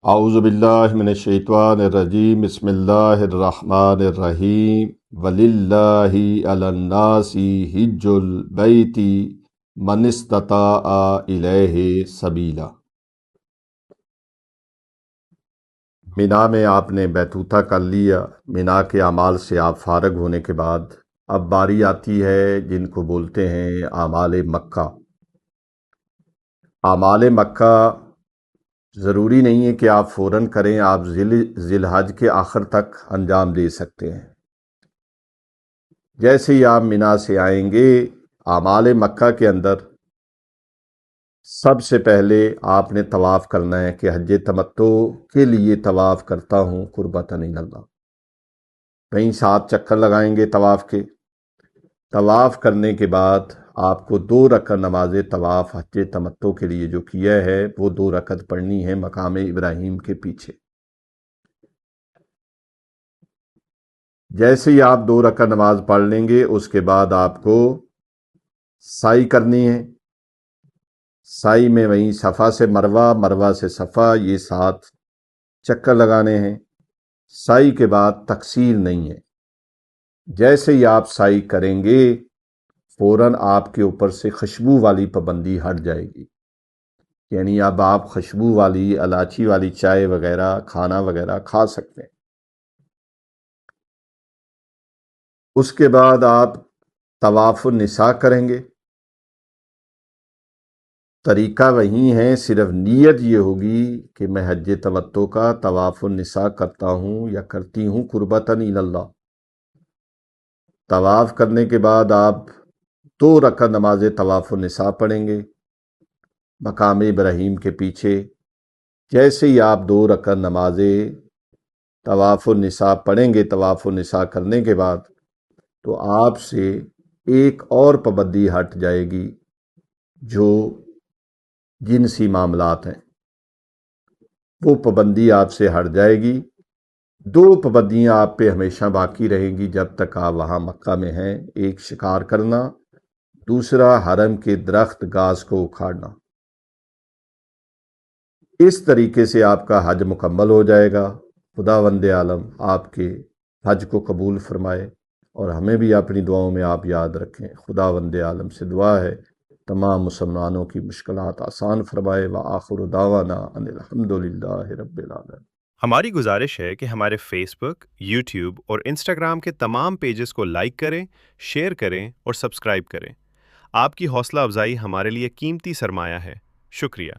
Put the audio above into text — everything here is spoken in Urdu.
اعوذ باللہ من الشیطان الرجیم بسم اللہ الرحمن الرحیم وللہ علی الناس حج البیت من استطاع الیہ سبیلا۔ مینا میں آپ نے بیتوتہ کر لیا، مینا کے اعمال سے آپ فارغ ہونے کے بعد اب باری آتی ہے جن کو بولتے ہیں اعمال مکہ۔ اعمال مکہ ضروری نہیں ہے کہ آپ فوراً کریں، آپ ذی الحج کے آخر تک انجام دے سکتے ہیں۔ جیسے ہی آپ مینا سے آئیں گے، اعمال مکہ کے اندر سب سے پہلے آپ نے طواف کرنا ہے کہ حج تمتع کے لیے طواف کرتا ہوں قربتاً اللہ۔ کہیں 7 چکر لگائیں گے طواف کے۔ طواف کرنے کے بعد آپ کو 2 رکعت نماز طواف حج تمتع کے لیے جو کیا ہے وہ 2 رکعت پڑھنی ہے مقام ابراہیم کے پیچھے۔ جیسے ہی آپ 2 رکعت نماز پڑھ لیں گے، اس کے بعد آپ کو سعی کرنی ہے۔ سعی میں وہیں صفا سے مروہ، مروہ سے صفا، یہ 7 چکر لگانے ہیں۔ سعی کے بعد تقصیر نہیں ہے۔ جیسے ہی آپ سعی کریں گے، فوراً آپ کے اوپر سے خوشبو والی پابندی ہٹ جائے گی، یعنی اب آپ خوشبو والی الائچی والی چائے وغیرہ، کھانا وغیرہ کھا سکتے ہیں۔ اس کے بعد آپ طواف النساء کریں گے۔ طریقہ وہی ہے، صرف نیت یہ ہوگی کہ میں حج تمتع کا طواف النساء کرتا ہوں یا کرتی ہوں قربتاً اللہ۔ طواف کرنے کے بعد آپ 2 رکعت نماز طواف النساء پڑھیں گے مقام ابراہیم کے پیچھے۔ جیسے ہی آپ 2 رکعت نماز طواف النساء پڑھیں گے، طواف النساء کرنے کے بعد تو آپ سے ایک اور پابندی ہٹ جائے گی جو جنسی معاملات ہیں، وہ پابندی آپ سے ہٹ جائے گی۔ 2 پابندیاں آپ پہ ہمیشہ باقی رہیں گی جب تک آپ وہاں مکہ میں ہیں، ایک شکار کرنا، دوسرا حرم کے درخت گھاس کو اکھاڑنا۔ اس طریقے سے آپ کا حج مکمل ہو جائے گا۔ خداوند عالم آپ کے حج کو قبول فرمائے اور ہمیں بھی اپنی دعاؤں میں آپ یاد رکھیں۔ خداوند عالم سے دعا ہے تمام مسلمانوں کی مشکلات آسان فرمائے۔ وآخر دعوانا ان الحمدللہ رب العالمین۔ ہماری گزارش ہے کہ ہمارے فیس بک، یوٹیوب اور انسٹاگرام کے تمام پیجز کو لائک کریں، شیئر کریں اور سبسکرائب کریں۔ آپ کی حوصلہ افزائی ہمارے لیے قیمتی سرمایہ ہے۔ شکریہ۔